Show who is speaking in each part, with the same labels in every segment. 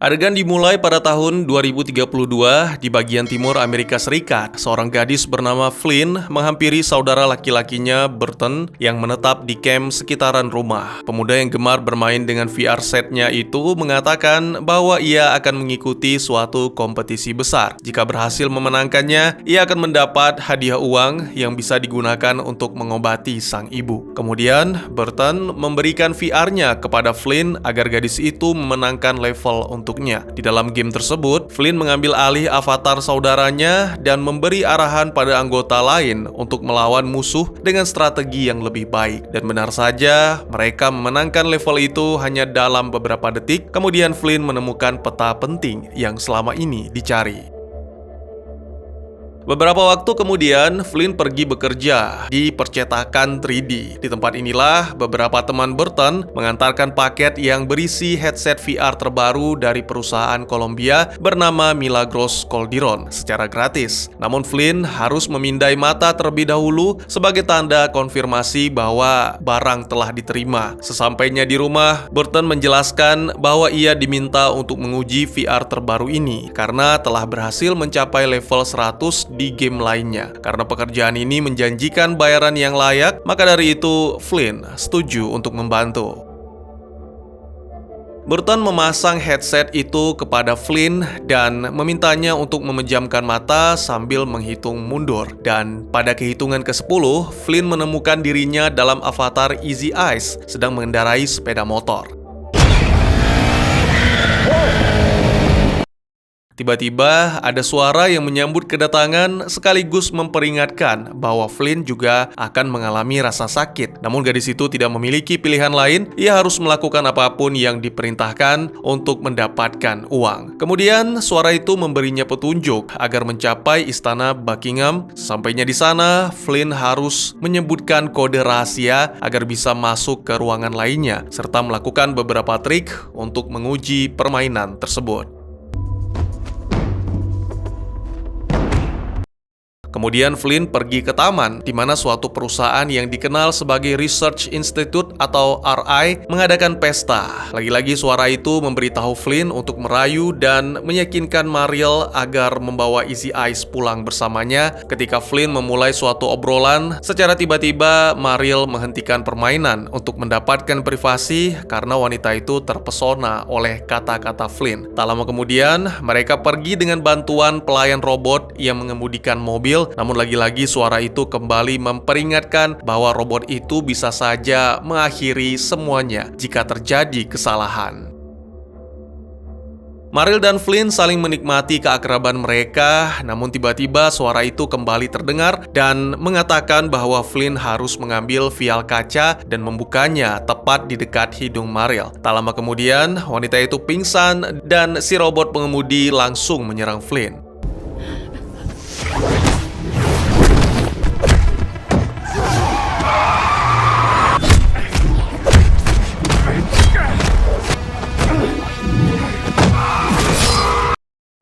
Speaker 1: Adegan dimulai pada tahun 2032 di bagian timur Amerika Serikat. Seorang gadis bernama Flynn menghampiri saudara laki-lakinya Burton yang menetap di kamp sekitaran rumah. Pemuda yang gemar bermain dengan VR setnya itu mengatakan bahwa ia akan mengikuti suatu kompetisi besar. Jika berhasil memenangkannya, ia akan mendapat hadiah uang yang bisa digunakan untuk mengobati sang ibu. Kemudian, Burton memberikan VR-nya kepada Flynn agar gadis itu memenangkan level untuknya. Di dalam game tersebut, Flynn mengambil alih avatar saudaranya dan memberi arahan pada anggota lain untuk melawan musuh dengan strategi yang lebih baik. Dan benar saja, mereka memenangkan level itu hanya dalam beberapa detik. Kemudian Flynn menemukan peta penting yang selama ini dicari. Beberapa waktu kemudian, Flynn pergi bekerja di percetakan 3D. Di tempat inilah, beberapa teman Burton mengantarkan paket yang berisi headset VR terbaru dari perusahaan Columbia bernama Milagros Calderon secara gratis. Namun Flynn harus memindai mata terlebih dahulu sebagai tanda konfirmasi bahwa barang telah diterima. Sesampainya di rumah, Burton menjelaskan bahwa ia diminta untuk menguji VR terbaru ini karena telah berhasil mencapai level 100 di game lainnya. Karena pekerjaan ini menjanjikan bayaran yang layak, maka dari itu Flynn setuju untuk membantu. Burton memasang headset itu kepada Flynn dan memintanya untuk memejamkan mata sambil menghitung mundur. Dan pada kehitungan ke-10, Flynn menemukan dirinya dalam avatar Easy Eyes sedang mengendarai sepeda motor. Tiba-tiba ada suara yang menyambut kedatangan sekaligus memperingatkan bahwa Flynn juga akan mengalami rasa sakit. Namun gadis itu tidak memiliki pilihan lain, ia harus melakukan apapun yang diperintahkan untuk mendapatkan uang. Kemudian suara itu memberinya petunjuk agar mencapai istana Buckingham. Sampainya di sana, Flynn harus menyebutkan kode rahasia agar bisa masuk ke ruangan lainnya, serta melakukan beberapa trik untuk menguji permainan tersebut. Kemudian Flynn pergi ke taman, di mana suatu perusahaan yang dikenal sebagai Research Institute atau RI mengadakan pesta. Lagi-lagi suara itu memberitahu Flynn untuk merayu dan meyakinkan Mariel agar membawa Easy Eyes pulang bersamanya. Ketika Flynn memulai suatu obrolan, secara tiba-tiba Mariel menghentikan permainan untuk mendapatkan privasi karena wanita itu terpesona oleh kata-kata Flynn. Tak lama kemudian, mereka pergi dengan bantuan pelayan robot yang mengemudikan mobil. Namun lagi-lagi suara itu kembali memperingatkan bahwa robot itu bisa saja mengakhiri semuanya jika terjadi kesalahan. Mariel dan Flynn saling menikmati keakraban mereka, namun tiba-tiba suara itu kembali terdengar dan mengatakan bahwa Flynn harus mengambil vial kaca dan membukanya tepat di dekat hidung Mariel. Tak lama kemudian, wanita itu pingsan dan si robot pengemudi langsung menyerang Flynn.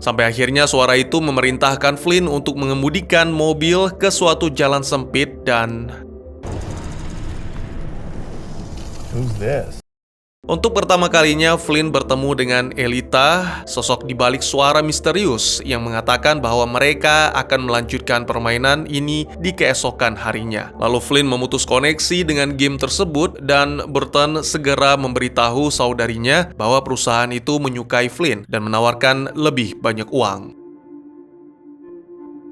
Speaker 1: Sampai akhirnya suara itu memerintahkan Flynn untuk mengemudikan mobil ke suatu jalan sempit dan...
Speaker 2: Who's this?
Speaker 1: Untuk pertama kalinya, Flynn bertemu dengan Elita, sosok di balik suara misterius yang mengatakan bahwa mereka akan melanjutkan permainan ini di keesokan harinya. Lalu Flynn memutus koneksi dengan game tersebut dan Burton segera memberitahu saudarinya bahwa perusahaan itu menyukai Flynn dan menawarkan lebih banyak uang.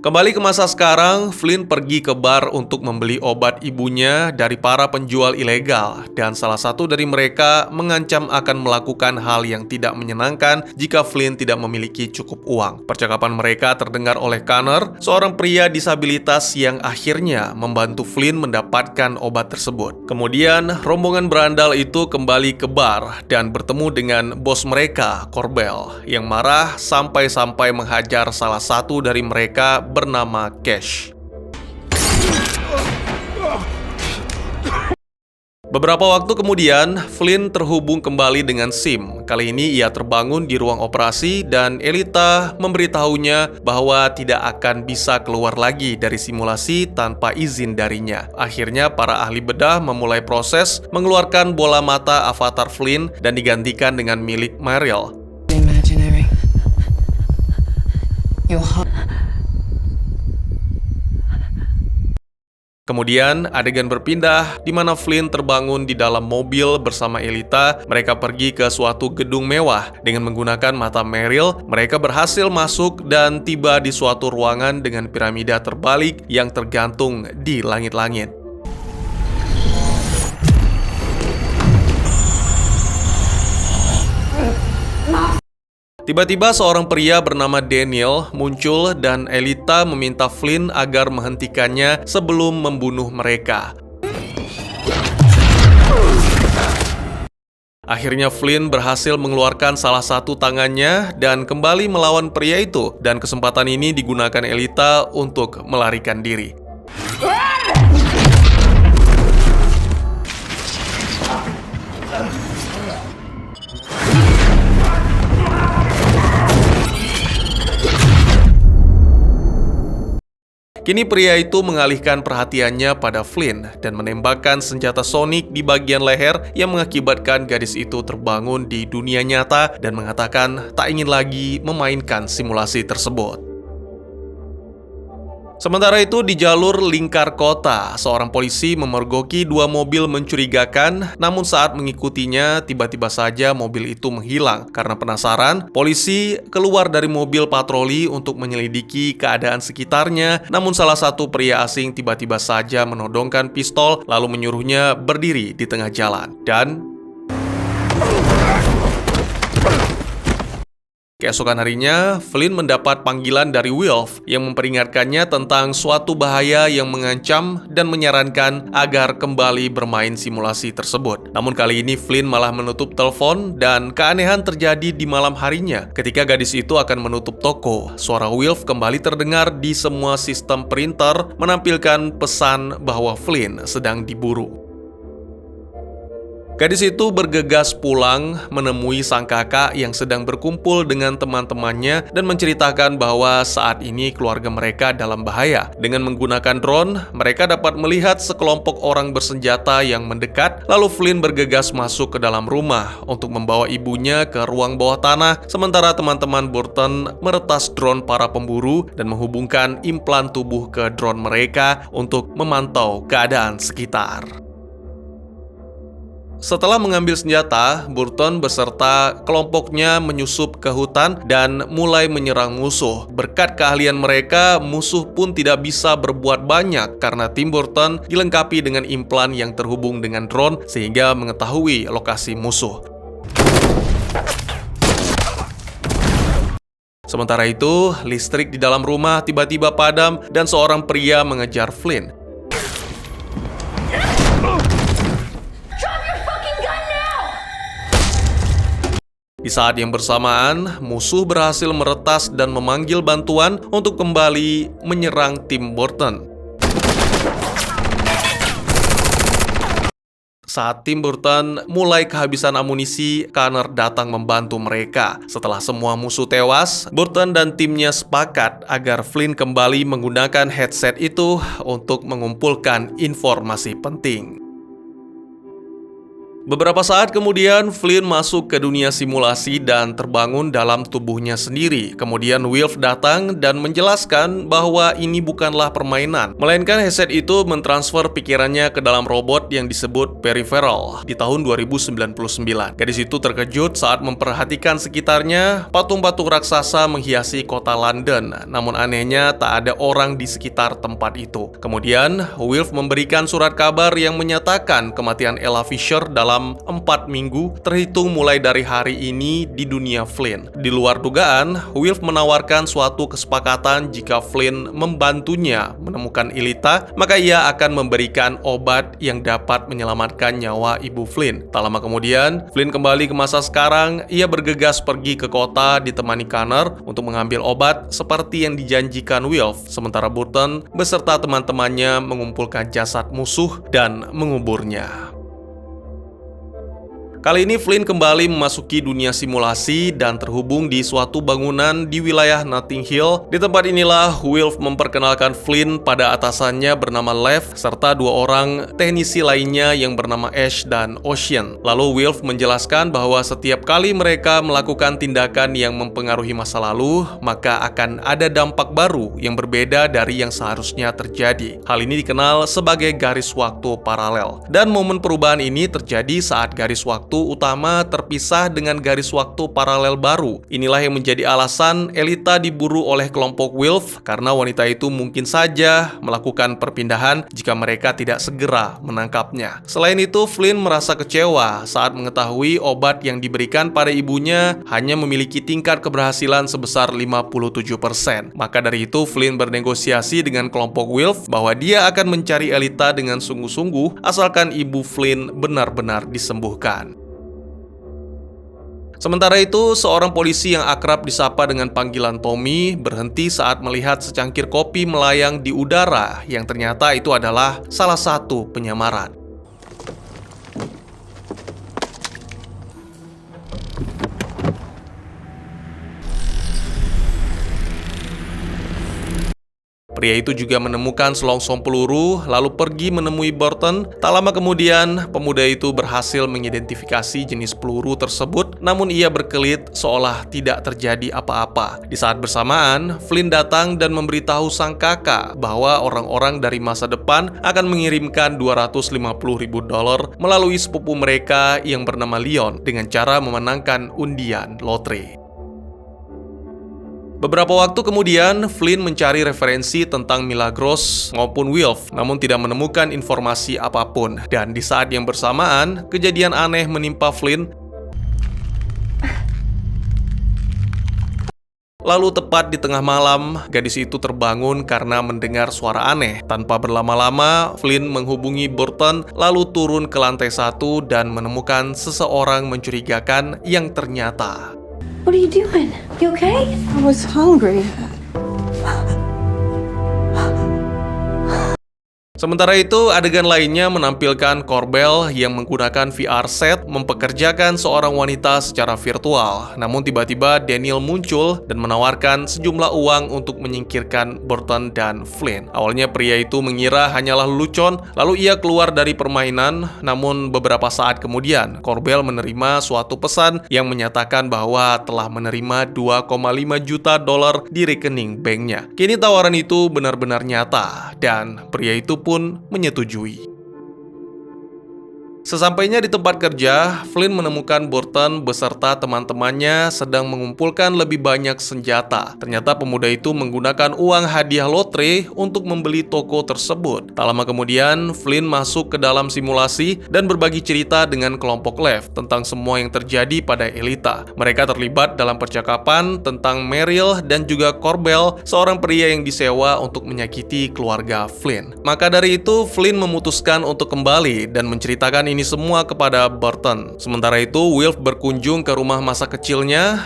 Speaker 1: Kembali ke masa sekarang, Flynn pergi ke bar untuk membeli obat ibunya dari para penjual ilegal, dan salah satu dari mereka mengancam akan melakukan hal yang tidak menyenangkan jika Flynn tidak memiliki cukup uang. Percakapan mereka terdengar oleh Connor, seorang pria disabilitas yang akhirnya membantu Flynn mendapatkan obat tersebut. Kemudian, rombongan berandal itu kembali ke bar dan bertemu dengan bos mereka, Corbell, yang marah sampai-sampai menghajar salah satu dari mereka bernama Cash. Beberapa waktu kemudian, Flynn terhubung kembali dengan Sim. Kali ini ia terbangun di ruang operasi dan Elita memberitahunya bahwa tidak akan bisa keluar lagi dari simulasi tanpa izin darinya. Akhirnya para ahli bedah memulai proses mengeluarkan bola mata avatar Flynn dan digantikan dengan milik Mariel. Kemudian adegan berpindah di mana Flynn terbangun di dalam mobil bersama Elita. Mereka pergi ke suatu gedung mewah. Dengan menggunakan mata Meryl, mereka berhasil masuk dan tiba di suatu ruangan dengan piramida terbalik yang tergantung di langit-langit. Tiba-tiba seorang pria bernama Daniel muncul dan Elita meminta Flynn agar menghentikannya sebelum membunuh mereka. Akhirnya Flynn berhasil mengeluarkan salah satu tangannya dan kembali melawan pria itu, dan kesempatan ini digunakan Elita untuk melarikan diri. Kini pria itu mengalihkan perhatiannya pada Flynn dan menembakkan senjata sonik di bagian leher yang mengakibatkan gadis itu terbangun di dunia nyata dan mengatakan tak ingin lagi memainkan simulasi tersebut. Sementara itu di jalur lingkar kota, seorang polisi memergoki dua mobil mencurigakan, namun saat mengikutinya tiba-tiba saja mobil itu menghilang. Karena penasaran, polisi keluar dari mobil patroli untuk menyelidiki keadaan sekitarnya, namun salah satu pria asing tiba-tiba saja menodongkan pistol lalu menyuruhnya berdiri di tengah jalan. Dan keesokan harinya, Flynn mendapat panggilan dari Wilf yang memperingatkannya tentang suatu bahaya yang mengancam dan menyarankan agar kembali bermain simulasi tersebut. Namun kali ini Flynn malah menutup telepon dan keanehan terjadi di malam harinya. Ketika gadis itu akan menutup toko, suara Wilf kembali terdengar di semua sistem printer menampilkan pesan bahwa Flynn sedang diburu. Gadis itu bergegas pulang menemui sang kakak yang sedang berkumpul dengan teman-temannya dan menceritakan bahwa saat ini keluarga mereka dalam bahaya. Dengan menggunakan drone, mereka dapat melihat sekelompok orang bersenjata yang mendekat, lalu Flynn bergegas masuk ke dalam rumah untuk membawa ibunya ke ruang bawah tanah, sementara teman-teman Burton meretas drone para pemburu dan menghubungkan implan tubuh ke drone mereka untuk memantau keadaan sekitar. Setelah mengambil senjata, Burton beserta kelompoknya menyusup ke hutan dan mulai menyerang musuh. Berkat keahlian mereka, musuh pun tidak bisa berbuat banyak karena tim Burton dilengkapi dengan implan yang terhubung dengan drone sehingga mengetahui lokasi musuh. Sementara itu, listrik di dalam rumah tiba-tiba padam dan seorang pria mengejar Flynn. Di saat yang bersamaan, musuh berhasil meretas dan memanggil bantuan untuk kembali menyerang tim Burton. Saat tim Burton mulai kehabisan amunisi, Connor datang membantu mereka. Setelah semua musuh tewas, Burton dan timnya sepakat agar Flynn kembali menggunakan headset itu untuk mengumpulkan informasi penting. Beberapa saat kemudian, Flynn masuk ke dunia simulasi dan terbangun dalam tubuhnya sendiri. Kemudian Wilf datang dan menjelaskan bahwa ini bukanlah permainan, melainkan headset itu mentransfer pikirannya ke dalam robot yang disebut Peripheral di tahun 2099. Gadis itu terkejut saat memperhatikan sekitarnya. Patung-patung raksasa menghiasi kota London, namun anehnya tak ada orang di sekitar tempat itu. Kemudian, Wilf memberikan surat kabar yang menyatakan kematian Ella Fisher dalam 4 minggu terhitung mulai dari hari ini di dunia Flynn. Di luar dugaan, Wilf menawarkan suatu kesepakatan jika Flynn membantunya menemukan Elita, maka ia akan memberikan obat yang dapat menyelamatkan nyawa ibu Flynn. Tak lama kemudian, Flynn kembali ke masa sekarang. Ia bergegas pergi ke kota ditemani Connor untuk mengambil obat seperti yang dijanjikan Wilf, sementara Burton beserta teman-temannya mengumpulkan jasad musuh dan menguburnya. Kali ini Flynn kembali memasuki dunia simulasi dan terhubung di suatu bangunan di wilayah Notting Hill. Di tempat inilah Wilf memperkenalkan Flynn pada atasannya bernama Lev serta dua orang teknisi lainnya yang bernama Ash dan Ocean. Lalu Wilf menjelaskan bahwa setiap kali mereka melakukan tindakan yang mempengaruhi masa lalu, maka akan ada dampak baru yang berbeda dari yang seharusnya terjadi. Hal ini dikenal sebagai garis waktu paralel. Dan momen perubahan ini terjadi saat garis waktu utama terpisah dengan garis waktu paralel baru. Inilah yang menjadi alasan Elita diburu oleh kelompok Wilf karena wanita itu mungkin saja melakukan perpindahan jika mereka tidak segera menangkapnya. Selain itu, Flynn merasa kecewa saat mengetahui obat yang diberikan pada ibunya hanya memiliki tingkat keberhasilan sebesar 57%. Maka dari itu, Flynn bernegosiasi dengan kelompok Wilf bahwa dia akan mencari Elita dengan sungguh-sungguh asalkan ibu Flynn benar-benar disembuhkan. Sementara itu, seorang polisi yang akrab disapa dengan panggilan Tommy berhenti saat melihat secangkir kopi melayang di udara yang ternyata itu adalah salah satu penyamaran. Pria itu juga menemukan selongsong peluru, lalu pergi menemui Burton. Tak lama kemudian, pemuda itu berhasil mengidentifikasi jenis peluru tersebut, namun ia berkelit seolah tidak terjadi apa-apa. Di saat bersamaan, Flynn datang dan memberitahu sang kakak bahwa orang-orang dari masa depan akan mengirimkan $250.000 melalui sepupu mereka yang bernama Leon dengan cara memenangkan undian lotre. Beberapa waktu kemudian, Flynn mencari referensi tentang Milagros maupun Wilf, namun tidak menemukan informasi apapun. Dan di saat yang bersamaan, kejadian aneh menimpa Flynn. Lalu tepat di tengah malam, gadis itu terbangun karena mendengar suara aneh. Tanpa berlama-lama, Flynn menghubungi Burton, lalu turun ke lantai 1 dan menemukan seseorang mencurigakan yang ternyata...
Speaker 3: What are you doing? You okay?
Speaker 4: I was hungry.
Speaker 1: Sementara itu, adegan lainnya menampilkan Corbell yang menggunakan VR set mempekerjakan seorang wanita secara virtual. Namun tiba-tiba Daniel muncul dan menawarkan sejumlah uang untuk menyingkirkan Burton dan Flynn. Awalnya pria itu mengira hanyalah lelucon, lalu ia keluar dari permainan. Namun beberapa saat kemudian, Corbell menerima suatu pesan yang menyatakan bahwa telah menerima $2,5 juta di rekening banknya. Kini tawaran itu benar-benar nyata, dan pria itu pun menyetujui. Sesampainya di tempat kerja, Flynn menemukan Burton beserta teman-temannya sedang mengumpulkan lebih banyak senjata. Ternyata pemuda itu menggunakan uang hadiah lotre untuk membeli toko tersebut. Tak lama kemudian, Flynn masuk ke dalam simulasi dan berbagi cerita dengan kelompok Lev tentang semua yang terjadi pada Elita. Mereka terlibat dalam percakapan tentang Meryl dan juga Corbell, seorang pria yang disewa untuk menyakiti keluarga Flynn. Maka dari itu, Flynn memutuskan untuk kembali dan menceritakan ini semua kepada Burton. Sementara itu, Wilf berkunjung ke rumah masa kecilnya.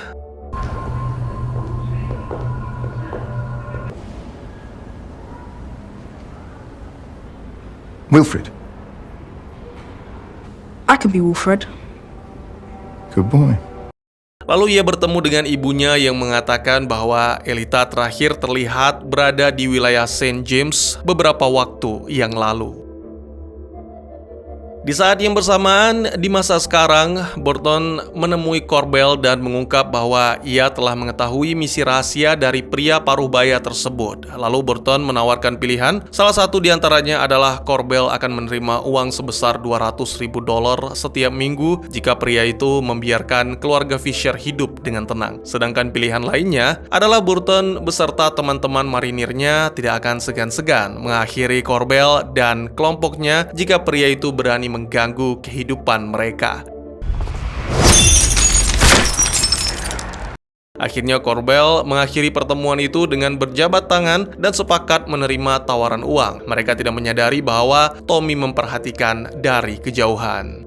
Speaker 2: Wilfred.
Speaker 4: I can be Wilfred.
Speaker 2: Good boy.
Speaker 1: Lalu ia bertemu dengan ibunya yang mengatakan bahwa Elita terakhir terlihat berada di wilayah St. James beberapa waktu yang lalu. Di saat yang bersamaan, di masa sekarang, Burton menemui Corbell dan mengungkap bahwa ia telah mengetahui misi rahasia dari pria paruh baya tersebut. Lalu Burton menawarkan pilihan, salah satu diantaranya adalah Corbell akan menerima uang sebesar $200.000 setiap minggu jika pria itu membiarkan keluarga Fisher hidup dengan tenang. Sedangkan pilihan lainnya adalah Burton beserta teman-teman marinirnya tidak akan segan-segan mengakhiri Corbell dan kelompoknya jika pria itu berani mengganggu kehidupan mereka. Akhirnya Corbell mengakhiri pertemuan itu dengan berjabat tangan dan sepakat menerima tawaran uang. Mereka tidak menyadari bahwa Tommy memperhatikan dari kejauhan.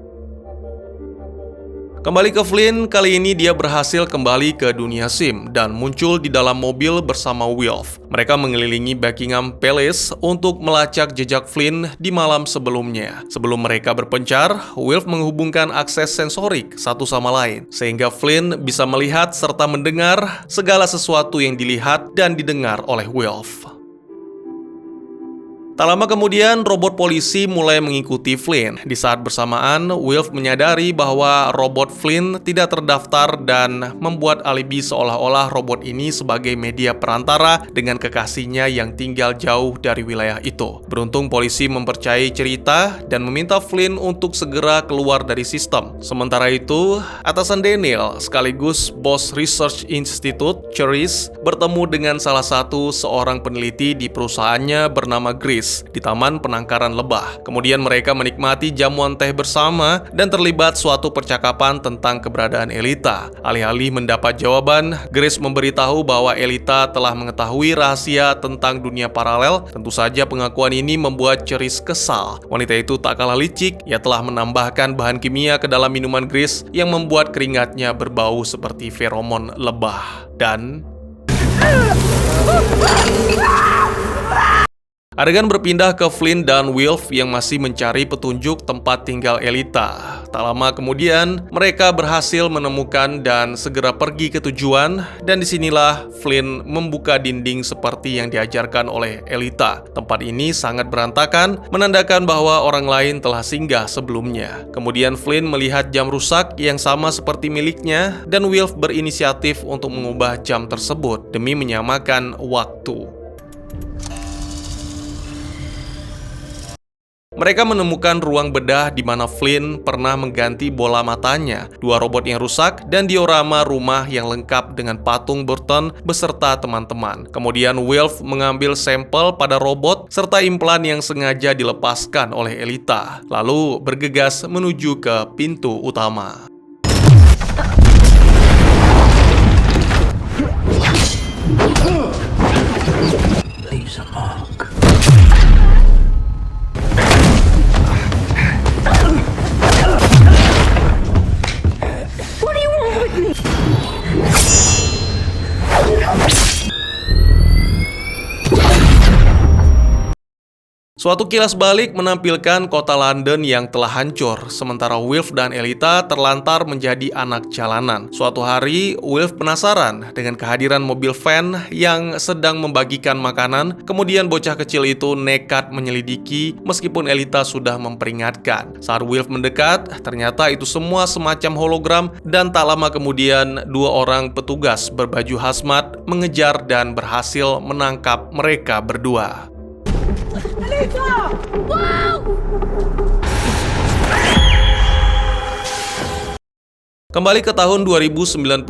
Speaker 1: Kembali ke Flynn, kali ini dia berhasil kembali ke dunia SIM dan muncul di dalam mobil bersama Wilf. Mereka mengelilingi Buckingham Palace untuk melacak jejak Flynn di malam sebelumnya. Sebelum mereka berpencar, Wilf menghubungkan akses sensorik satu sama lain, sehingga Flynn bisa melihat serta mendengar segala sesuatu yang dilihat dan didengar oleh Wilf. Tak lama kemudian, robot polisi mulai mengikuti Flynn. Di saat bersamaan, Wilf menyadari bahwa robot Flynn tidak terdaftar dan membuat alibi seolah-olah robot ini sebagai media perantara dengan kekasihnya yang tinggal jauh dari wilayah itu. Beruntung polisi mempercayai cerita dan meminta Flynn untuk segera keluar dari sistem. Sementara itu, atasan Daniel sekaligus bos Research Institute, Cherise, bertemu dengan salah satu seorang peneliti di perusahaannya bernama Grace di Taman Penangkaran Lebah. Kemudian mereka menikmati jamuan teh bersama dan terlibat suatu percakapan tentang keberadaan Elita. Alih-alih mendapat jawaban, Grace memberitahu bahwa Elita telah mengetahui rahasia tentang dunia paralel. Tentu saja pengakuan ini membuat Cherise kesal. Wanita itu tak kalah licik, ia telah menambahkan bahan kimia ke dalam minuman Grace yang membuat keringatnya berbau seperti feromon lebah. Dan adegan berpindah ke Flynn dan Wilf yang masih mencari petunjuk tempat tinggal Elita. Tak lama kemudian, mereka berhasil menemukan dan segera pergi ke tujuan, dan disinilah Flynn membuka dinding seperti yang diajarkan oleh Elita. Tempat ini sangat berantakan, menandakan bahwa orang lain telah singgah sebelumnya. Kemudian Flynn melihat jam rusak yang sama seperti miliknya, dan Wilf berinisiatif untuk mengubah jam tersebut demi menyamakan waktu. Mereka menemukan ruang bedah di mana Flynn pernah mengganti bola matanya, dua robot yang rusak, dan diorama rumah yang lengkap dengan patung Burton beserta teman-teman. Kemudian Wilf mengambil sampel pada robot serta implan yang sengaja dilepaskan oleh Elita, lalu bergegas menuju ke pintu utama.
Speaker 2: Leaves a mark.
Speaker 1: Suatu kilas balik menampilkan kota London yang telah hancur, sementara Wilf dan Elita terlantar menjadi anak jalanan. Suatu hari, Wilf penasaran dengan kehadiran mobil van yang sedang membagikan makanan. Kemudian bocah kecil itu nekat menyelidiki meskipun Elita sudah memperingatkan. Saat Wilf mendekat, ternyata itu semua semacam hologram, dan tak lama kemudian dua orang petugas berbaju hazmat mengejar dan berhasil menangkap mereka berdua. Kembali ke tahun 2099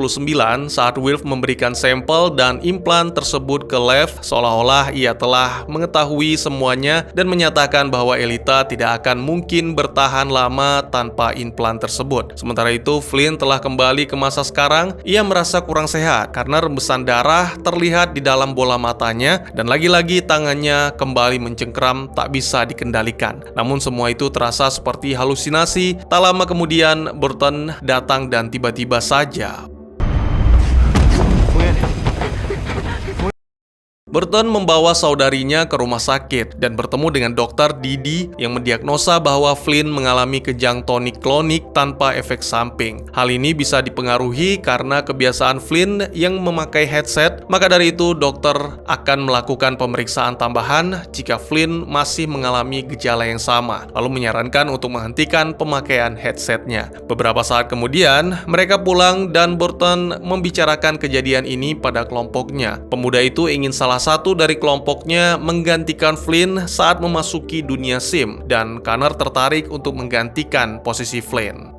Speaker 1: saat Wilf memberikan sampel dan implan tersebut ke Lev, seolah-olah ia telah mengetahui semuanya dan menyatakan bahwa Elita tidak akan mungkin bertahan lama tanpa implan tersebut. Sementara itu, Flynn telah kembali ke masa sekarang. Ia merasa kurang sehat karena rembesan darah terlihat di dalam bola matanya dan lagi-lagi tangannya kembali mencengkram tak bisa dikendalikan. Namun semua itu terasa seperti halusinasi. Tak lama kemudian, Burton datang dan tiba-tiba saja Burton membawa saudarinya ke rumah sakit dan bertemu dengan dokter Didi yang mendiagnosa bahwa Flynn mengalami kejang tonik klonik tanpa efek samping. Hal ini bisa dipengaruhi karena kebiasaan Flynn yang memakai headset, maka dari itu dokter akan melakukan pemeriksaan tambahan jika Flynn masih mengalami gejala yang sama, lalu menyarankan untuk menghentikan pemakaian headsetnya. Beberapa saat kemudian, mereka pulang dan Burton membicarakan kejadian ini pada kelompoknya. Pemuda itu ingin salah satu dari kelompoknya menggantikan Flynn saat memasuki dunia SIM, dan Connor tertarik untuk menggantikan posisi Flynn.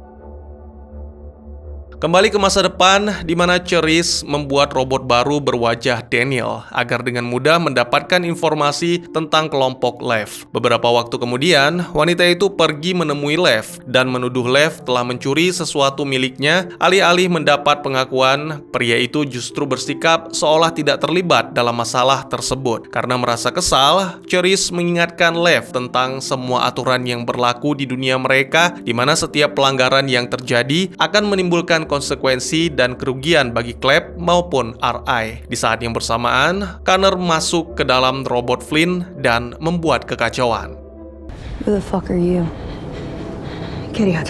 Speaker 1: Kembali ke masa depan, di mana Cherise membuat robot baru berwajah Daniel agar dengan mudah mendapatkan informasi tentang kelompok Lev. Beberapa waktu kemudian, wanita itu pergi menemui Lev dan menuduh Lev telah mencuri sesuatu miliknya. Alih-alih mendapat pengakuan, pria itu justru bersikap seolah tidak terlibat dalam masalah tersebut. Karena merasa kesal, Cherise mengingatkan Lev tentang semua aturan yang berlaku di dunia mereka, di mana setiap pelanggaran yang terjadi akan menimbulkan konsekuensi dan kerugian bagi Cleb maupun RI. Di saat yang bersamaan, Connor masuk ke dalam robot Flynn dan membuat kekacauan.
Speaker 3: Who the fuck are you?
Speaker 4: Get out.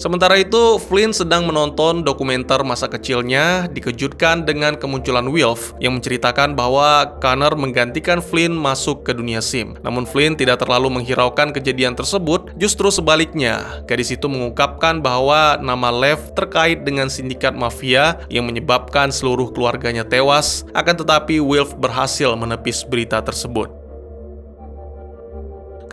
Speaker 1: Sementara itu, Flynn sedang menonton dokumenter masa kecilnya, dikejutkan dengan kemunculan Wilf yang menceritakan bahwa Connor menggantikan Flynn masuk ke dunia SIM. Namun Flynn tidak terlalu menghiraukan kejadian tersebut, justru sebaliknya. Gadis itu mengungkapkan bahwa nama Lev terkait dengan sindikat mafia yang menyebabkan seluruh keluarganya tewas, akan tetapi Wilf berhasil menepis berita tersebut.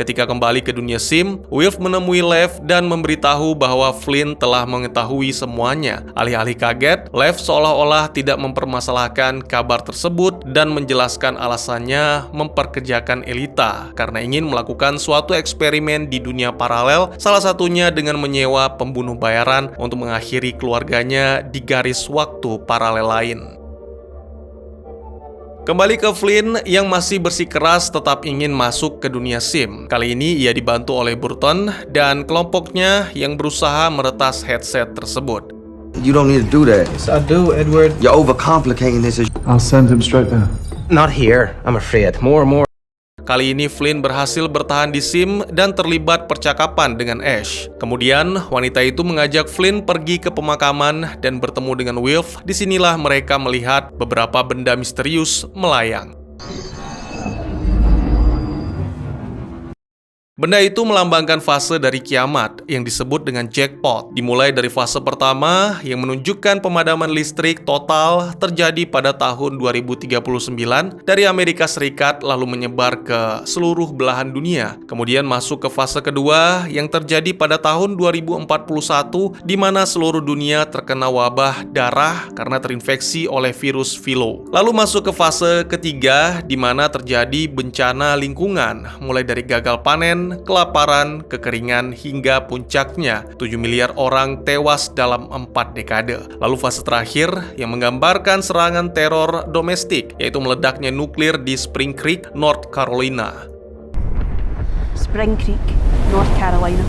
Speaker 1: Ketika kembali ke dunia SIM, Wilf menemui Lev dan memberitahu bahwa Flynn telah mengetahui semuanya. Alih-alih kaget, Lev seolah-olah tidak mempermasalahkan kabar tersebut dan menjelaskan alasannya memperkerjakan Elita karena ingin melakukan suatu eksperimen di dunia paralel, salah satunya dengan menyewa pembunuh bayaran untuk mengakhiri keluarganya di garis waktu paralel lain. Kembali ke Flynn yang masih bersikeras tetap ingin masuk ke dunia SIM. Kali ini ia dibantu oleh Burton dan kelompoknya yang berusaha meretas headset tersebut.
Speaker 2: You don't need to do that.
Speaker 5: Yes, I do, Edward.
Speaker 2: You're overcomplicating this.
Speaker 5: I'll send him straight there. Not here, I'm afraid. More and more.
Speaker 1: Kali ini Flynn berhasil bertahan di SIM dan terlibat percakapan dengan Ash. Kemudian, wanita itu mengajak Flynn pergi ke pemakaman dan bertemu dengan Wilf. Disinilah mereka melihat beberapa benda misterius melayang. Benda itu melambangkan fase dari kiamat yang disebut dengan jackpot. Dimulai dari fase pertama yang menunjukkan pemadaman listrik total terjadi pada tahun 2039 dari Amerika Serikat lalu menyebar ke seluruh belahan dunia. Kemudian masuk ke fase kedua yang terjadi pada tahun 2041 di mana seluruh dunia terkena wabah darah karena terinfeksi oleh virus flu. Lalu masuk ke fase ketiga di mana terjadi bencana lingkungan mulai dari gagal panen, kelaparan, kekeringan, hingga puncaknya 7 miliar orang tewas dalam 4 dekade. Lalu fase terakhir yang menggambarkan serangan teror domestik, yaitu meledaknya nuklir di Spring Creek, North Carolina.
Speaker 6: Spring Creek, North Carolina.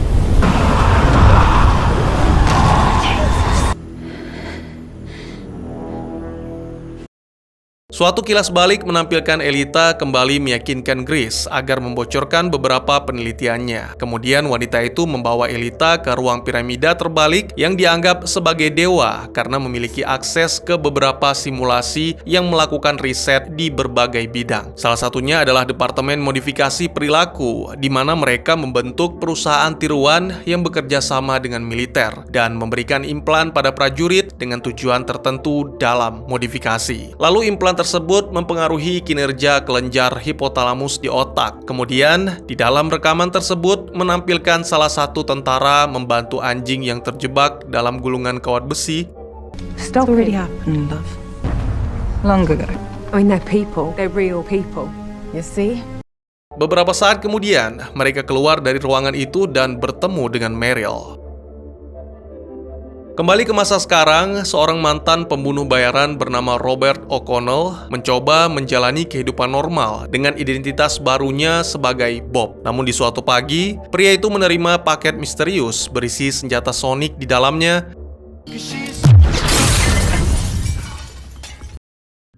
Speaker 1: Suatu kilas balik menampilkan Elita kembali meyakinkan Grace agar membocorkan beberapa penelitiannya. Kemudian wanita itu membawa Elita ke ruang piramida terbalik yang dianggap sebagai dewa karena memiliki akses ke beberapa simulasi yang melakukan riset di berbagai bidang. Salah satunya adalah Departemen Modifikasi Perilaku, di mana mereka membentuk perusahaan tiruan yang bekerja sama dengan militer dan memberikan implan pada prajurit dengan tujuan tertentu dalam modifikasi. Lalu implan tersebut mempengaruhi kinerja kelenjar hipotalamus di otak. Kemudian, di dalam rekaman tersebut menampilkan salah satu tentara membantu anjing yang terjebak dalam gulungan kawat besi.
Speaker 4: Stuff already happened, love. Long ago.
Speaker 7: I mean, they're people. They're real people. You see?
Speaker 1: Beberapa saat kemudian, mereka keluar dari ruangan itu dan bertemu dengan Meryl. Kembali ke masa sekarang, seorang mantan pembunuh bayaran bernama Robert O'Connell mencoba menjalani kehidupan normal dengan identitas barunya sebagai Bob. Namun di suatu pagi, pria itu menerima paket misterius berisi senjata sonik di dalamnya.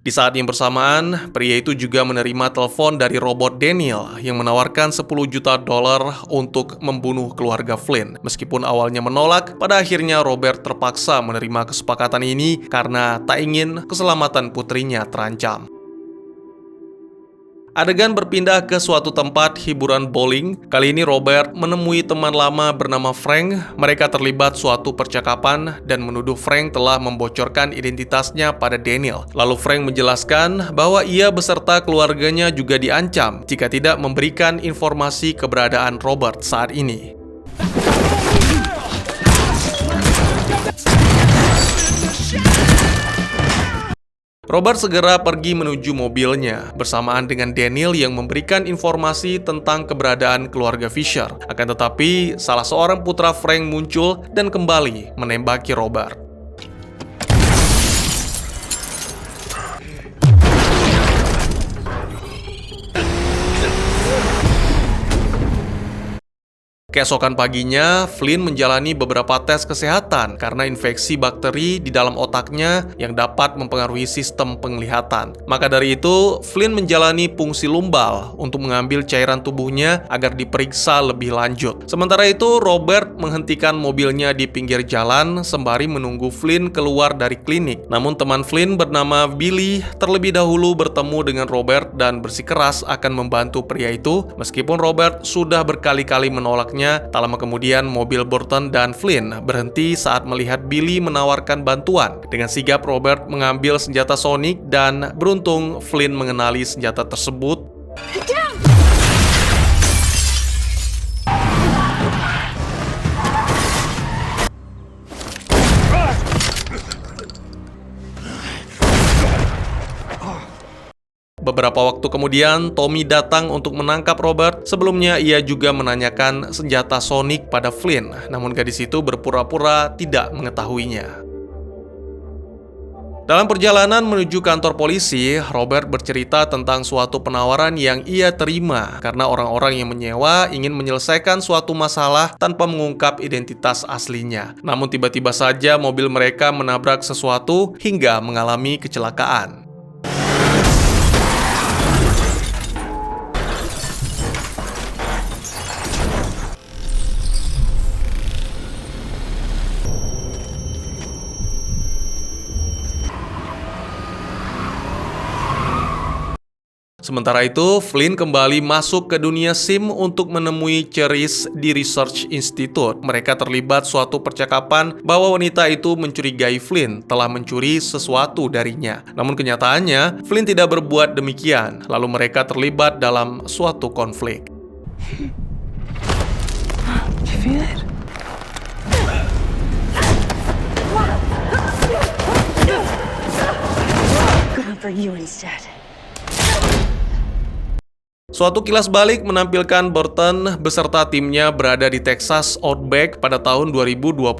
Speaker 1: Di saat yang bersamaan, pria itu juga menerima telepon dari robot Daniel yang menawarkan $10 juta untuk membunuh keluarga Flynn. Meskipun awalnya menolak, pada akhirnya Robert terpaksa menerima kesepakatan ini karena tak ingin keselamatan putrinya terancam. Adegan berpindah ke suatu tempat hiburan bowling. Kali ini Robert menemui teman lama bernama Frank. Mereka terlibat suatu percakapan dan menuduh Frank telah membocorkan identitasnya pada Daniel. Lalu Frank menjelaskan bahwa ia beserta keluarganya juga diancam jika tidak memberikan informasi keberadaan Robert saat ini. Robert segera pergi menuju mobilnya bersamaan dengan Daniel yang memberikan informasi tentang keberadaan keluarga Fisher. Akan tetapi, salah seorang putra Frank muncul dan kembali menembaki Robert. Keesokan paginya, Flynn menjalani beberapa tes kesehatan karena infeksi bakteri di dalam otaknya yang dapat mempengaruhi sistem penglihatan. Maka dari itu, Flynn menjalani fungsi lumbal untuk mengambil cairan tubuhnya agar diperiksa lebih lanjut. Sementara itu, Robert menghentikan mobilnya di pinggir jalan sembari menunggu Flynn keluar dari klinik. Namun teman Flynn bernama Billy terlebih dahulu bertemu dengan Robert dan bersikeras akan membantu pria itu. Meskipun Robert sudah berkali-kali menolaknya, tak lama kemudian mobil Burton dan Flynn berhenti saat melihat Billy menawarkan bantuan. Dengan sigap Robert mengambil senjata sonik dan beruntung Flynn mengenali senjata tersebut. Beberapa waktu kemudian, Tommy datang untuk menangkap Robert. Sebelumnya, ia juga menanyakan senjata sonik pada Flynn, namun gadis itu berpura-pura tidak mengetahuinya. Dalam perjalanan menuju kantor polisi, Robert bercerita tentang suatu penawaran yang ia terima karena orang-orang yang menyewa ingin menyelesaikan suatu masalah tanpa mengungkap identitas aslinya. Namun tiba-tiba saja mobil mereka menabrak sesuatu hingga mengalami kecelakaan. Sementara itu, Flynn kembali masuk ke dunia SIM untuk menemui Cherise di Research Institute. Mereka terlibat suatu percakapan bahwa wanita itu mencurigai Flynn telah mencuri sesuatu darinya. Namun kenyataannya, Flynn tidak berbuat demikian. Lalu mereka terlibat dalam suatu konflik.
Speaker 3: Going for you instead.
Speaker 1: Suatu kilas balik menampilkan Burton beserta timnya berada di Texas Outback pada tahun 2028.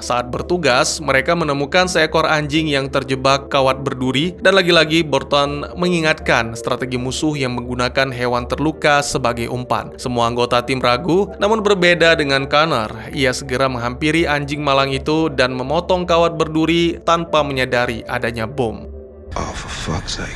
Speaker 1: Saat bertugas, mereka menemukan seekor anjing yang terjebak kawat berduri dan lagi-lagi Burton mengingatkan strategi musuh yang menggunakan hewan terluka sebagai umpan. Semua anggota tim ragu, namun berbeda dengan Connor. Ia segera menghampiri anjing malang itu dan memotong kawat berduri tanpa menyadari adanya bom.
Speaker 8: Oh, for fuck's sake.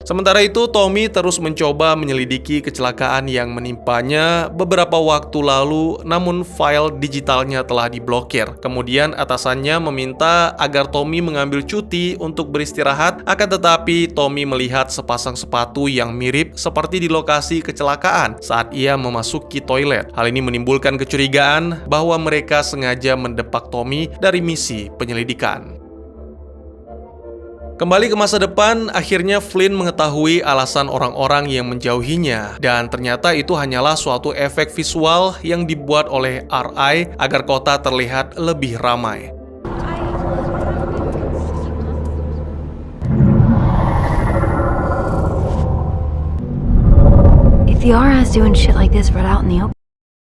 Speaker 1: Sementara itu, Tommy terus mencoba menyelidiki kecelakaan yang menimpanya beberapa waktu lalu, namun file digitalnya telah diblokir. Kemudian atasannya meminta agar Tommy mengambil cuti untuk beristirahat, akan tetapi Tommy melihat sepasang sepatu yang mirip seperti di lokasi kecelakaan saat ia memasuki toilet. Hal ini menimbulkan kecurigaan bahwa mereka sengaja mendepak Tommy dari misi penyelidikan. Kembali ke masa depan, akhirnya Flynn mengetahui alasan orang-orang yang menjauhinya, dan ternyata itu hanyalah suatu efek visual yang dibuat oleh RI agar kota terlihat lebih ramai.
Speaker 3: If the RI's doing shit like this right out in the open.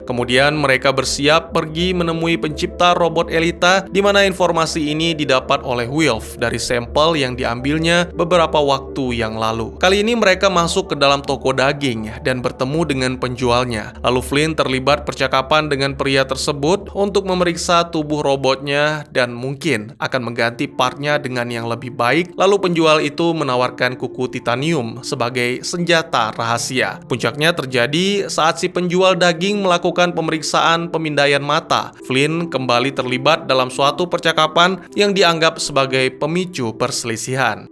Speaker 1: Kemudian mereka bersiap pergi menemui pencipta robot Elita, di mana informasi ini didapat oleh Wilf dari sampel yang diambilnya beberapa waktu yang lalu. Kali ini mereka masuk ke dalam toko daging dan bertemu dengan penjualnya. Lalu Flynn terlibat percakapan dengan pria tersebut untuk memeriksa tubuh robotnya dan mungkin akan mengganti partnya dengan yang lebih baik. Lalu penjual itu menawarkan kuku titanium sebagai senjata rahasia. Puncaknya terjadi saat si penjual daging melakukan pemeriksaan pemindaian mata. Flynn kembali terlibat dalam suatu percakapan yang dianggap sebagai pemicu perselisihan.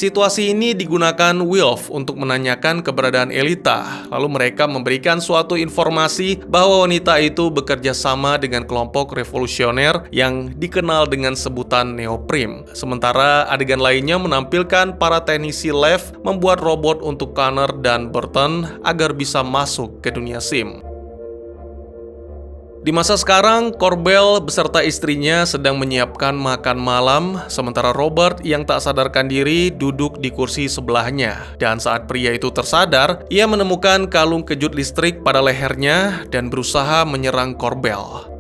Speaker 1: Situasi ini digunakan Wilf untuk menanyakan keberadaan Elita. Lalu mereka memberikan suatu informasi bahwa wanita itu bekerja sama dengan kelompok revolusioner yang dikenal dengan sebutan Neoprim. Sementara adegan lainnya menampilkan para teknisi Lev membuat robot untuk Connor dan Burton agar bisa masuk ke dunia SIM. Di masa sekarang, Corbell beserta istrinya sedang menyiapkan makan malam, sementara Robert yang tak sadarkan diri duduk di kursi sebelahnya. Dan saat pria itu tersadar, ia menemukan kalung kejut listrik pada lehernya dan berusaha menyerang Corbell.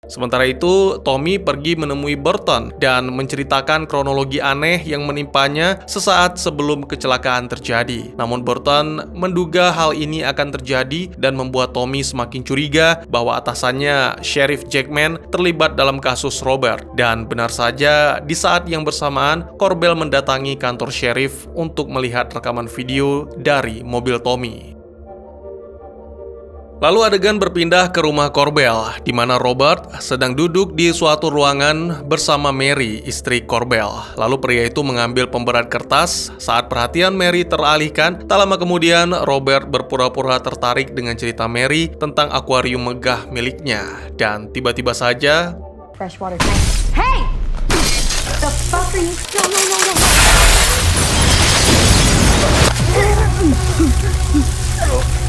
Speaker 1: Sementara itu, Tommy pergi menemui Burton dan menceritakan kronologi aneh yang menimpanya sesaat sebelum kecelakaan terjadi. Namun Burton menduga hal ini akan terjadi dan membuat Tommy semakin curiga bahwa atasannya, Sheriff Jackman, terlibat dalam kasus Robert. Dan benar saja, di saat yang bersamaan, Corbell mendatangi kantor sheriff untuk melihat rekaman video dari mobil Tommy. Lalu adegan berpindah ke rumah Corbell, di mana Robert sedang duduk di suatu ruangan bersama Mary, istri Corbell. Lalu pria itu mengambil pemberat kertas. Saat perhatian Mary teralihkan, tak lama kemudian Robert berpura-pura tertarik dengan cerita Mary tentang akuarium megah miliknya. Dan tiba-tiba saja,
Speaker 3: Freshwater tank. Hey! The fuck are you? No.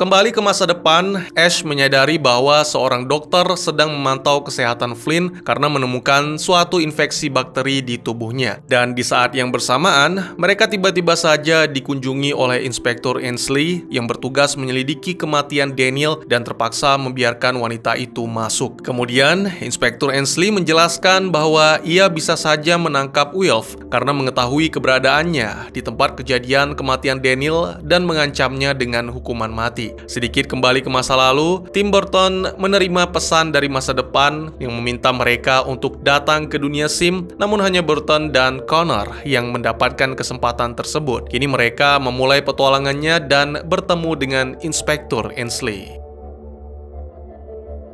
Speaker 1: kembali ke masa depan, Ash menyadari bahwa seorang dokter sedang memantau kesehatan Flynn karena menemukan suatu infeksi bakteri di tubuhnya. Dan di saat yang bersamaan, mereka tiba-tiba saja dikunjungi oleh Inspektur Ainsley yang bertugas menyelidiki kematian Daniel dan terpaksa membiarkan wanita itu masuk. Kemudian, Inspektur Ainsley menjelaskan bahwa ia bisa saja menangkap Wilf karena mengetahui keberadaannya di tempat kejadian kematian Daniel dan mengancamnya dengan hukuman mati. Sedikit kembali ke masa lalu, Tim Burton menerima pesan dari masa depan yang meminta mereka untuk datang ke dunia SIM, namun hanya Burton dan Connor yang mendapatkan kesempatan tersebut. Kini mereka memulai petualangannya dan bertemu dengan Inspektur Ainsley.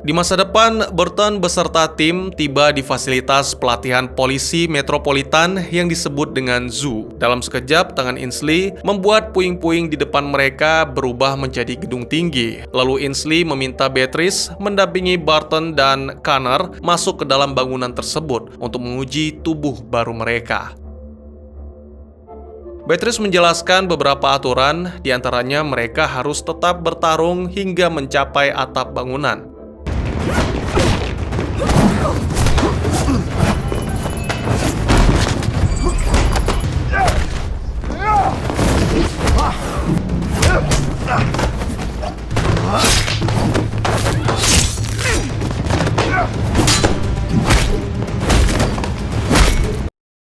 Speaker 1: Di masa depan, Burton beserta tim tiba di fasilitas pelatihan polisi metropolitan yang disebut dengan Zoo. Dalam sekejap, tangan Ainsley membuat puing-puing di depan mereka berubah menjadi gedung tinggi. Lalu Ainsley meminta Beatrice mendampingi Burton dan Connor masuk ke dalam bangunan tersebut untuk menguji tubuh baru mereka. Beatrice menjelaskan beberapa aturan, diantaranya mereka harus tetap bertarung hingga mencapai atap bangunan.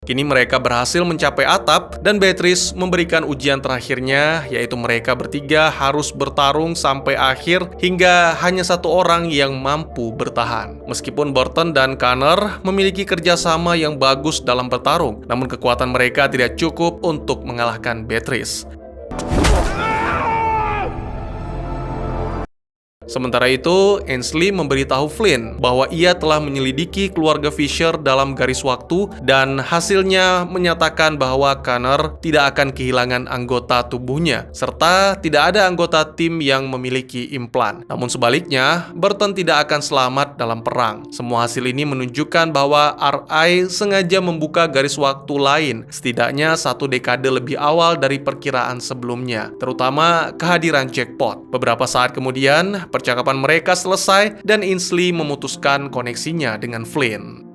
Speaker 1: Kini mereka berhasil mencapai atap dan Beatrice memberikan ujian terakhirnya, yaitu mereka bertiga harus bertarung sampai akhir hingga hanya satu orang yang mampu bertahan. Meskipun Burton dan Connor memiliki kerjasama yang bagus dalam bertarung, namun kekuatan mereka tidak cukup untuk mengalahkan Beatrice. Sementara itu, Ainsley memberitahu Flynn bahwa ia telah menyelidiki keluarga Fisher dalam garis waktu dan hasilnya menyatakan bahwa Connor tidak akan kehilangan anggota tubuhnya, serta tidak ada anggota tim yang memiliki implan. Namun sebaliknya, Burton tidak akan selamat dalam perang. Semua hasil ini menunjukkan bahwa RI sengaja membuka garis waktu lain, setidaknya 1 dekade lebih awal dari perkiraan sebelumnya, terutama kehadiran jackpot. Beberapa saat kemudian, percakapan mereka selesai dan Ainsley memutuskan koneksinya dengan Flynn.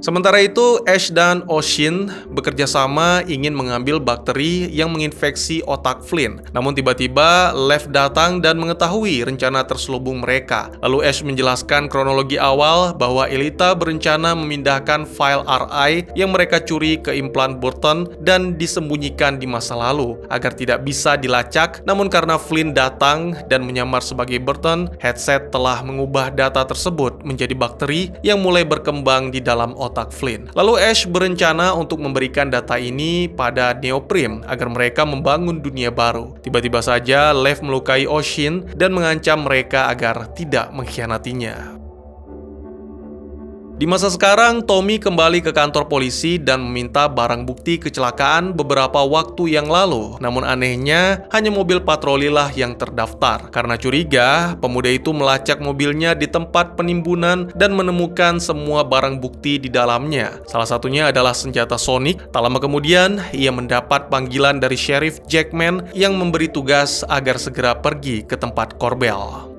Speaker 1: Sementara itu, Ash dan Oisin bekerja sama ingin mengambil bakteri yang menginfeksi otak Flynn. Namun tiba-tiba Lev datang dan mengetahui rencana terselubung mereka. Lalu Ash menjelaskan kronologi awal bahwa Elita berencana memindahkan file RI yang mereka curi ke implan Burton dan disembunyikan di masa lalu agar tidak bisa dilacak. Namun karena Flynn datang dan menyamar sebagai Burton, headset telah mengubah data tersebut menjadi bakteri yang mulai berkembang di dalam otak otak Flynn. Lalu Ash berencana untuk memberikan data ini pada Neoprime agar mereka membangun dunia baru. Tiba-tiba saja Lev melukai Oshin dan mengancam mereka agar tidak mengkhianatinya. Di masa sekarang, Tommy kembali ke kantor polisi dan meminta barang bukti kecelakaan beberapa waktu yang lalu. Namun anehnya, hanya mobil patroli lah yang terdaftar. Karena curiga, pemuda itu melacak mobilnya di tempat penimbunan dan menemukan semua barang bukti di dalamnya. Salah satunya adalah senjata Sonic. Tak lama kemudian, ia mendapat panggilan dari Sheriff Jackman yang memberi tugas agar segera pergi ke tempat Corbell.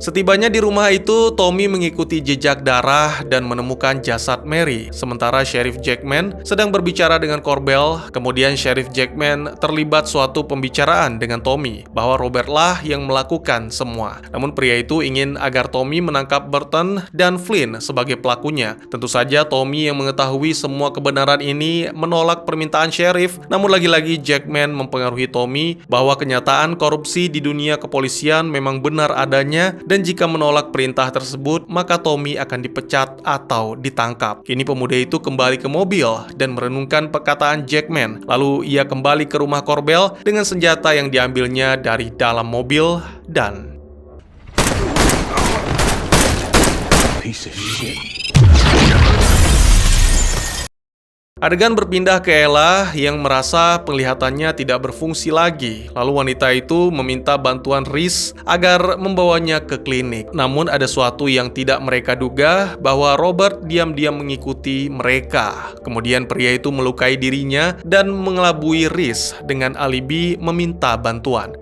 Speaker 1: Setibanya di rumah itu, Tommy mengikuti jejak darah dan menemukan jasad Mary. Sementara Sheriff Jackman sedang berbicara dengan Corbell, kemudian Sheriff Jackman terlibat suatu pembicaraan dengan Tommy bahwa Robert lah yang melakukan semua. Namun pria itu ingin agar Tommy menangkap Burton dan Flynn sebagai pelakunya. Tentu saja Tommy yang mengetahui semua kebenaran ini menolak permintaan Sheriff, namun lagi-lagi Jackman mempengaruhi Tommy bahwa kenyataan korupsi di dunia kepolisian memang benar adanya. Dan jika menolak perintah tersebut, maka Tommy akan dipecat atau ditangkap. Kini pemuda itu kembali ke mobil dan merenungkan perkataan Jackman. Lalu ia kembali ke rumah Corbell dengan senjata yang diambilnya dari dalam mobil dan...
Speaker 8: Piece of shit.
Speaker 1: Adegan berpindah ke Ella yang merasa penglihatannya tidak berfungsi lagi. Lalu wanita itu meminta bantuan Rhys agar membawanya ke klinik. Namun ada sesuatu yang tidak mereka duga bahwa Robert diam-diam mengikuti mereka. Kemudian pria itu melukai dirinya dan mengelabui Rhys dengan alibi meminta bantuan.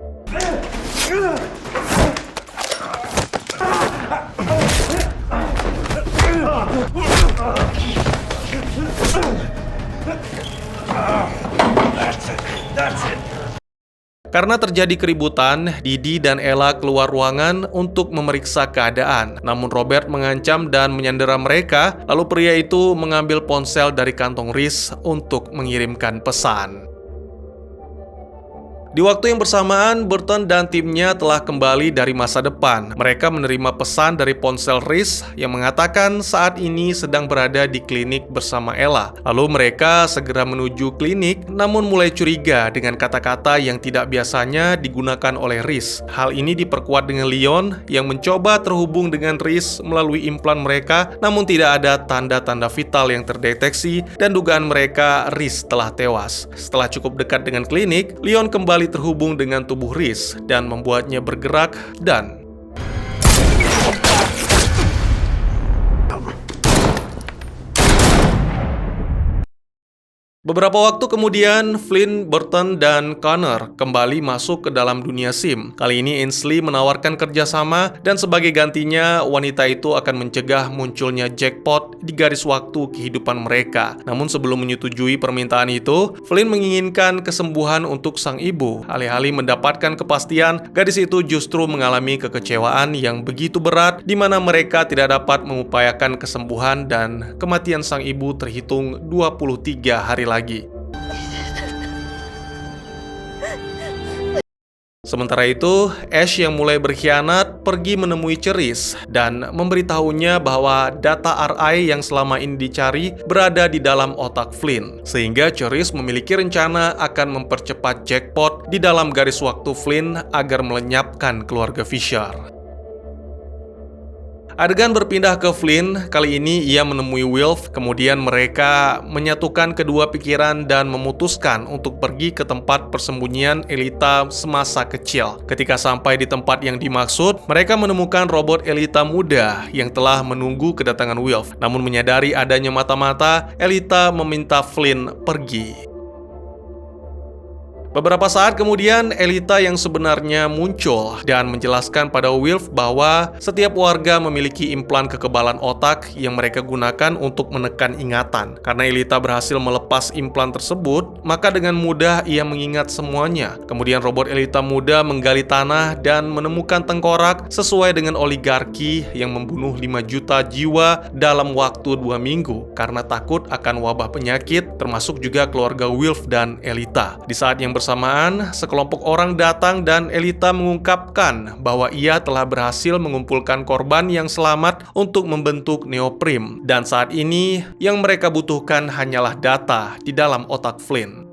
Speaker 1: Karena terjadi keributan, Didi dan Ella keluar ruangan untuk memeriksa keadaan. Namun Robert mengancam dan menyandera mereka, lalu pria itu mengambil ponsel dari kantong Rhys untuk mengirimkan pesan. Di waktu yang bersamaan, Burton dan timnya telah kembali dari masa depan. Mereka menerima pesan dari ponsel Rhys yang mengatakan saat ini sedang berada di klinik bersama Ella. Lalu mereka segera menuju klinik, namun mulai curiga dengan kata-kata yang tidak biasanya digunakan oleh Rhys. Hal ini diperkuat dengan Leon yang mencoba terhubung dengan Rhys melalui implan mereka, namun tidak ada tanda-tanda vital yang terdeteksi dan dugaan mereka Rhys telah tewas. Setelah cukup dekat dengan klinik, Leon kembali terhubung dengan tubuh Rhys dan membuatnya bergerak dan beberapa waktu kemudian, Flynn, Burton, dan Connor kembali masuk ke dalam dunia SIM. Kali ini Ainsley menawarkan kerjasama dan sebagai gantinya, wanita itu akan mencegah munculnya jackpot di garis waktu kehidupan mereka. Namun sebelum menyetujui permintaan itu, Flynn menginginkan kesembuhan untuk sang ibu. Alih-alih mendapatkan kepastian, gadis itu justru mengalami kekecewaan yang begitu berat di mana mereka tidak dapat mengupayakan kesembuhan dan kematian sang ibu terhitung 23 hari lagi. Sementara itu, Ash yang mulai berkhianat pergi menemui Cerise dan memberitahunya bahwa data RI yang selama ini dicari berada di dalam otak Flynn. Sehingga Cerise memiliki rencana akan mempercepat jackpot di dalam garis waktu Flynn agar melenyapkan keluarga Fisher. Adegan berpindah ke Flynn, kali ini ia menemui Wilf, kemudian mereka menyatukan kedua pikiran dan memutuskan untuk pergi ke tempat persembunyian Elita semasa kecil. Ketika sampai di tempat yang dimaksud, mereka menemukan robot Elita muda yang telah menunggu kedatangan Wilf. Namun menyadari adanya mata-mata, Elita meminta Flynn pergi. Beberapa saat kemudian, Elita yang sebenarnya muncul dan menjelaskan pada Wilf bahwa setiap warga memiliki implan kekebalan otak yang mereka gunakan untuk menekan ingatan. Karena Elita berhasil melepas implan tersebut, maka dengan mudah ia mengingat semuanya. Kemudian robot Elita muda menggali tanah dan menemukan tengkorak sesuai dengan oligarki yang membunuh 5 juta jiwa dalam waktu 2 minggu karena takut akan wabah penyakit, termasuk juga keluarga Wilf dan Elita. Di saat yang bersamaan, sekelompok orang datang dan Elita mengungkapkan bahwa ia telah berhasil mengumpulkan korban yang selamat untuk membentuk Neoprim. Dan saat ini, yang mereka butuhkan hanyalah data di dalam otak Flynn.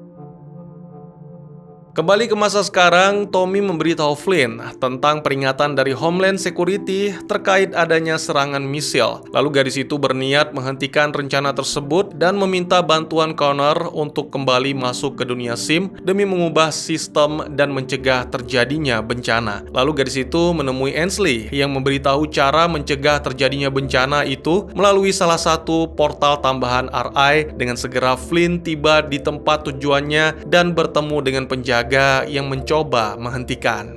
Speaker 1: Kembali ke masa sekarang, Tommy memberitahu Flynn tentang peringatan dari Homeland Security terkait adanya serangan misil. Lalu gadis itu berniat menghentikan rencana tersebut dan meminta bantuan Connor untuk kembali masuk ke dunia SIM demi mengubah sistem dan mencegah terjadinya bencana. Lalu gadis itu menemui Ainsley yang memberitahu cara mencegah terjadinya bencana itu melalui salah satu portal tambahan RI. Dengan segera Flynn tiba di tempat tujuannya dan bertemu dengan penjaga yang mencoba menghentikan.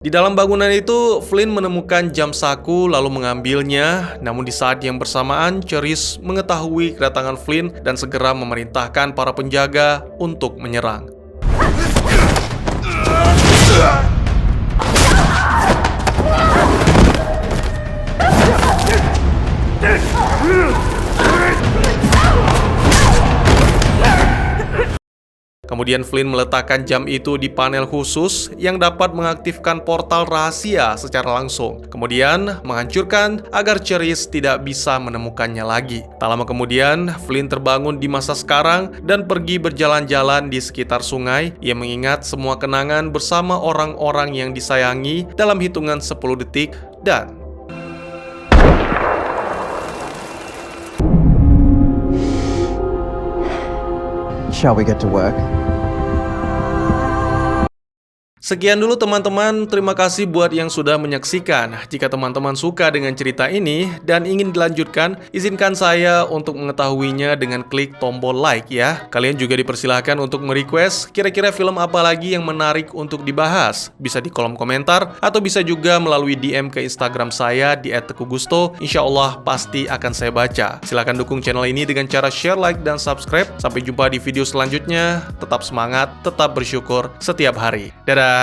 Speaker 1: Di dalam bangunan itu, Flynn menemukan jam saku lalu mengambilnya. Namun di saat yang bersamaan, Cherise mengetahui kedatangan Flynn dan segera memerintahkan para penjaga untuk menyerang. Kemudian Flynn meletakkan jam itu di panel khusus yang dapat mengaktifkan portal rahasia secara langsung. Kemudian menghancurkan agar Cherise tidak bisa menemukannya lagi. Tak lama kemudian, Flynn terbangun di masa sekarang dan pergi berjalan-jalan di sekitar sungai. Ia mengingat semua kenangan bersama orang-orang yang disayangi dalam hitungan 10 detik dan
Speaker 5: Shall we get to work?
Speaker 1: Sekian dulu teman-teman, terima kasih buat yang sudah menyaksikan. Jika teman-teman suka dengan cerita ini dan ingin dilanjutkan, izinkan saya untuk mengetahuinya dengan klik tombol like ya. Kalian juga dipersilahkan untuk merequest kira-kira film apa lagi yang menarik untuk dibahas. Bisa di kolom komentar atau bisa juga melalui DM ke Instagram saya di @tekugusto. Insya Allah pasti akan saya baca. Silahkan dukung channel ini dengan cara share, like, dan subscribe. Sampai jumpa di video selanjutnya. Tetap semangat, tetap bersyukur setiap hari. Dadah!